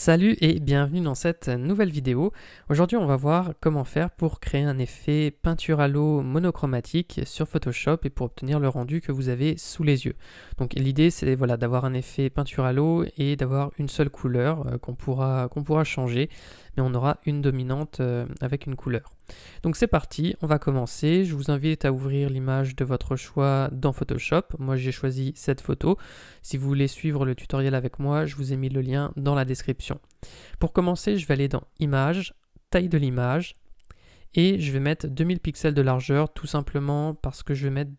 Salut et bienvenue dans cette nouvelle vidéo. Aujourd'hui on va voir comment faire pour créer un effet peinture à l'eau monochromatique sur Photoshop et pour obtenir le rendu que vous avez sous les yeux. Donc l'idée c'est d'avoir un effet peinture à l'eau et d'avoir une seule couleur qu'on pourra changer, mais on aura une dominante avec une couleur. Donc c'est parti, on va commencer. Je vous invite à ouvrir l'image de votre choix dans Photoshop. Moi j'ai choisi cette photo. Si vous voulez suivre le tutoriel avec moi, je vous ai mis le lien dans la description. Pour commencer, je vais aller dans Images, taille de l'image, et je vais mettre 2000 pixels de largeur, tout simplement parce que je vais mettre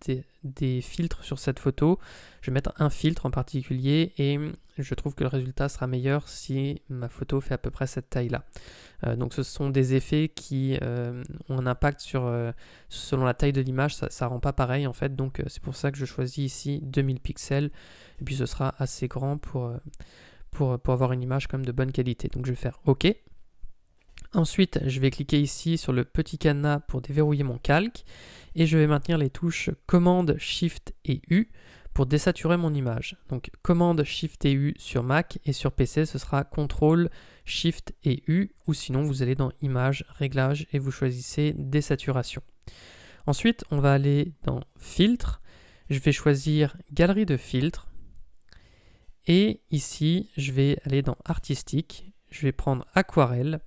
des filtres sur cette photo. Je vais mettre un filtre en particulier, et je trouve que le résultat sera meilleur si ma photo fait à peu près cette taille-là. Donc ce sont des effets qui ont un impact selon la taille de l'image, ça rend pas pareil en fait, donc c'est pour ça que je choisis ici 2000 pixels, et puis ce sera assez grand pour avoir une image quand même de bonne qualité. Donc je vais faire OK. Ensuite, je vais cliquer ici sur le petit cadenas pour déverrouiller mon calque, et je vais maintenir les touches Commande, Shift et U pour désaturer mon image. Donc Commande, Shift et U sur Mac, et sur PC ce sera CTRL, Shift et U, ou sinon vous allez dans Images, Réglages et vous choisissez Désaturation. Ensuite on va aller dans Filtre, je vais choisir Galerie de filtres, et ici je vais aller dans Artistique, je vais prendre Aquarelle,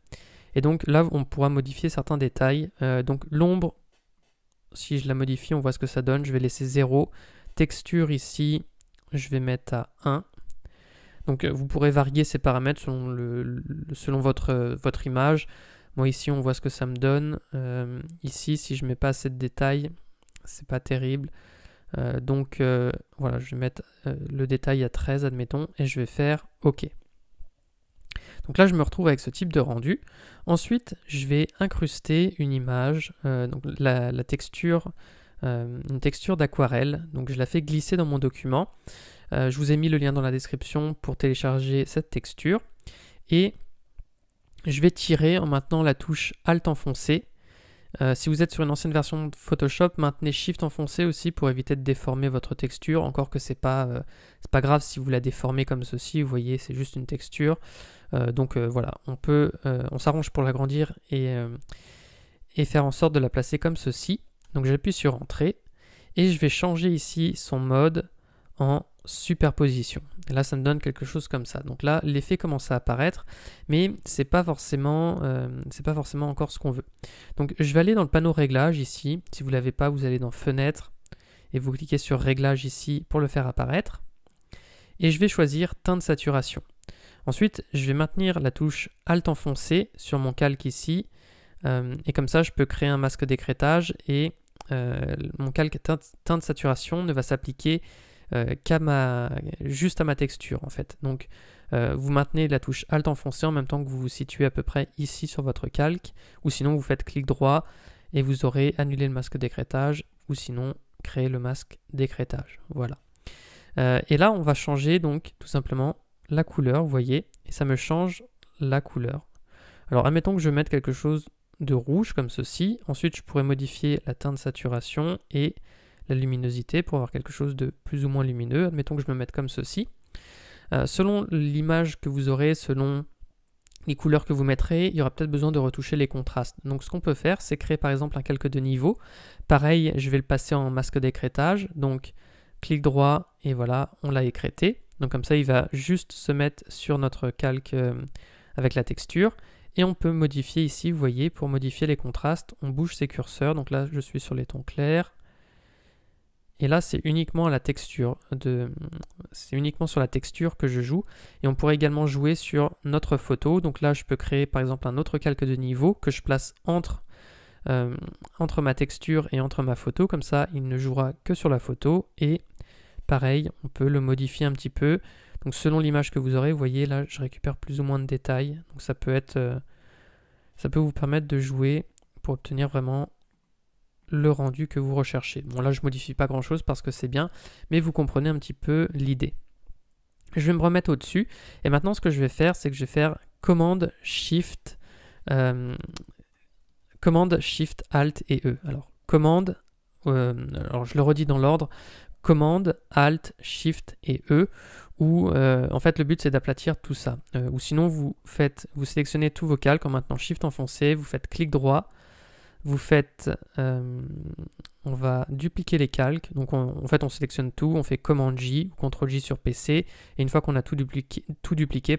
et donc là on pourra modifier certains détails. Donc l'ombre, si je la modifie on voit ce que ça donne, je vais laisser 0. Texture ici, je vais mettre à 1. Donc vous pourrez varier ces paramètres selon votre image. Moi ici on voit ce que ça me donne. Ici si je mets pas assez de détails, c'est pas terrible. Donc voilà, je vais mettre le détail à 13 admettons, et je vais faire OK. Donc là je me retrouve avec ce type de rendu. Ensuite je vais incruster une image, donc la texture, une texture d'aquarelle. Donc je la fais glisser dans mon document. Je vous ai mis le lien dans la description pour télécharger cette texture. Et je vais tirer en maintenant la touche Alt enfoncé. Si vous êtes sur une ancienne version de Photoshop, maintenez Shift enfoncé aussi pour éviter de déformer votre texture. Encore que c'est pas grave si vous la déformez comme ceci. Vous voyez, c'est juste une texture. Donc voilà, on s'arrange pour l'agrandir et faire en sorte de la placer comme ceci. Donc j'appuie sur Entrée et je vais changer ici son mode en superposition. Et là ça me donne quelque chose comme ça. Donc là l'effet commence à apparaître, mais c'est pas forcément encore ce qu'on veut. Donc je vais aller dans le panneau Réglages ici. Si vous l'avez pas, vous allez dans Fenêtre et vous cliquez sur Réglages ici pour le faire apparaître. Et je vais choisir Teint de saturation. Ensuite, je vais maintenir la touche Alt enfoncé sur mon calque ici, et comme ça je peux créer un masque d'écrêtage, et mon calque teint de saturation ne va s'appliquer juste à ma texture en fait. Donc vous maintenez la touche Alt enfoncé en même temps que vous vous situez à peu près ici sur votre calque, ou sinon vous faites clic droit et vous aurez annulé le masque d'écrêtage, ou sinon créer le masque d'écrêtage. Voilà. Et là on va changer donc tout simplement la couleur, vous voyez, et ça me change la couleur. Alors admettons que je mette quelque chose de rouge comme ceci. Ensuite je pourrais modifier la teinte de saturation et la luminosité pour avoir quelque chose de plus ou moins lumineux. Admettons que je me mette comme ceci. Selon l'image que vous aurez, selon les couleurs que vous mettrez, il y aura peut-être besoin de retoucher les contrastes. Donc ce qu'on peut faire, c'est créer par exemple un calque de niveau. Pareil, je vais le passer en masque d'écrêtage. Donc clic droit et voilà, on l'a écrêté. Donc comme ça, il va juste se mettre sur notre calque avec la texture. Et on peut modifier ici, vous voyez, pour modifier les contrastes, on bouge ses curseurs. Donc là, je suis sur les tons clairs. Et là, c'est uniquement la texture c'est uniquement sur la texture que je joue. Et on pourrait également jouer sur notre photo. Donc là, je peux créer par exemple un autre calque de niveau que je place entre ma texture et entre ma photo. Comme ça, il ne jouera que sur la photo. Et pareil, on peut le modifier un petit peu. Donc selon l'image que vous aurez, vous voyez là, je récupère plus ou moins de détails. Donc ça peut vous permettre de jouer pour obtenir vraiment le rendu que vous recherchez. Bon là, je modifie pas grand chose parce que c'est bien, mais vous comprenez un petit peu l'idée. Je vais me remettre au-dessus. Et maintenant, ce que je vais faire, c'est que je vais faire Commande, Shift, Alt et E. Alors, Commande, alors je le redis dans l'ordre. commande, Alt, Shift et E, où en fait le but c'est d'aplatir tout ça. Ou sinon vous sélectionnez tous vos calques en maintenant Shift enfoncé, vous faites clic droit, vous faites, on va dupliquer les calques, donc en fait on sélectionne tout, on fait Command J ou CTRL J sur PC, et une fois qu'on a tout dupliqué,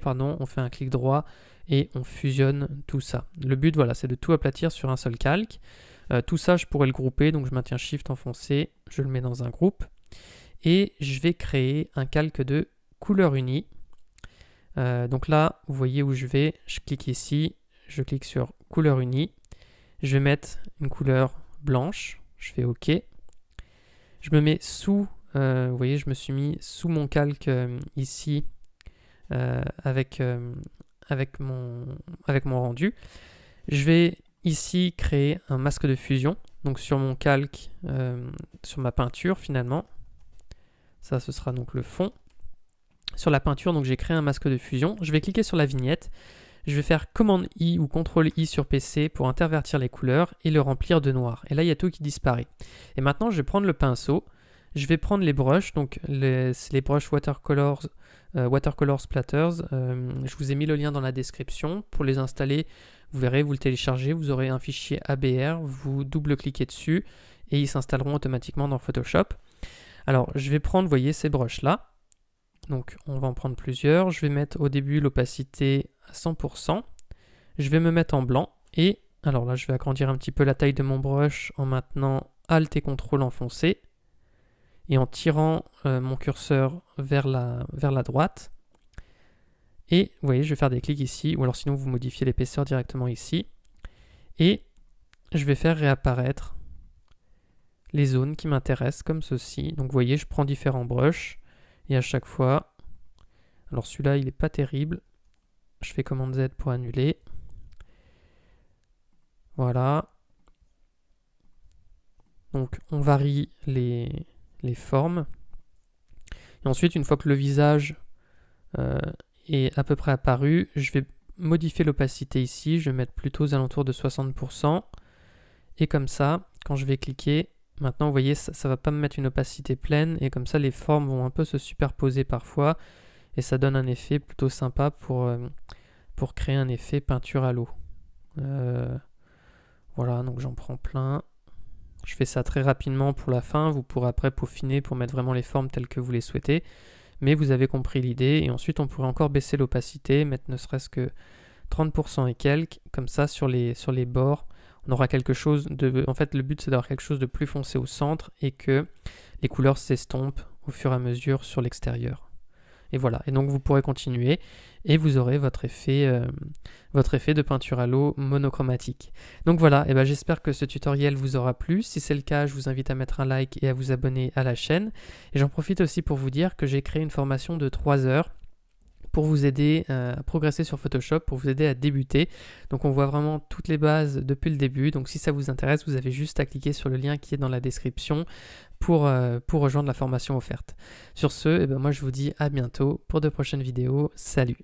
on fait un clic droit et on fusionne tout ça. Le but voilà, c'est de tout aplatir sur un seul calque. Tout ça je pourrais le grouper, donc je maintiens Shift enfoncé, je le mets dans un groupe, et je vais créer un calque de couleur unie. Donc là, vous voyez où je vais, je clique ici, je clique sur couleur unie, je vais mettre une couleur blanche, je fais OK. Je me mets sous, vous voyez, je me suis mis sous mon calque ici avec mon rendu. Je vais ici créer un masque de fusion, donc sur mon calque, sur ma peinture finalement. Ça, ce sera donc le fond. Sur la peinture, donc j'ai créé un masque de fusion. Je vais cliquer sur la vignette. Je vais faire Commande I ou CTRL I sur PC pour intervertir les couleurs et le remplir de noir. Et là, il y a tout qui disparaît. Et maintenant, je vais prendre le pinceau. Je vais prendre les brushes, donc les brushes Watercolor Splatters. Je vous ai mis le lien dans la description. Pour les installer, vous verrez, vous le téléchargez. Vous aurez un fichier ABR. Vous double-cliquez dessus et ils s'installeront automatiquement dans Photoshop. Alors, je vais prendre, vous voyez, ces brushes-là. Donc, on va en prendre plusieurs. Je vais mettre au début l'opacité à 100%. Je vais me mettre en blanc. Et, alors là, je vais agrandir un petit peu la taille de mon brush en maintenant Alt et CTRL enfoncé. Et en tirant mon curseur vers la droite. Et, vous voyez, je vais faire des clics ici. Ou alors sinon, vous modifiez l'épaisseur directement ici. Et je vais faire réapparaître les zones qui m'intéressent comme ceci. Donc, vous voyez, je prends différents brushes. Et à chaque fois, alors celui-là, il n'est pas terrible. Je fais Commande Z pour annuler. Voilà. Donc, on varie les formes. Et ensuite, une fois que le visage est à peu près apparu, je vais modifier l'opacité ici. Je vais mettre plutôt aux alentours de 60%. Et comme ça, quand je vais cliquer, maintenant, vous voyez, ça ne va pas me mettre une opacité pleine. Et comme ça, les formes vont un peu se superposer parfois. Et ça donne un effet plutôt sympa pour créer un effet peinture à l'eau. Voilà, donc j'en prends plein. Je fais ça très rapidement pour la fin. Vous pourrez après peaufiner pour mettre vraiment les formes telles que vous les souhaitez. Mais vous avez compris l'idée. Et ensuite, on pourrait encore baisser l'opacité, mettre ne serait-ce que 30% et quelques. Comme ça, sur les bords, on aura quelque chose de... En fait, le but, c'est d'avoir quelque chose de plus foncé au centre et que les couleurs s'estompent au fur et à mesure sur l'extérieur. Et voilà. Et donc, vous pourrez continuer et vous aurez votre effet de peinture à l'eau monochromatique. Donc voilà, et ben, j'espère que ce tutoriel vous aura plu. Si c'est le cas, je vous invite à mettre un like et à vous abonner à la chaîne. Et j'en profite aussi pour vous dire que j'ai créé une formation de 3 heures pour vous aider à progresser sur Photoshop, pour vous aider à débuter. Donc on voit vraiment toutes les bases depuis le début. Donc si ça vous intéresse, vous avez juste à cliquer sur le lien qui est dans la description pour rejoindre la formation offerte. Sur ce, eh ben moi je vous dis à bientôt pour de prochaines vidéos. Salut!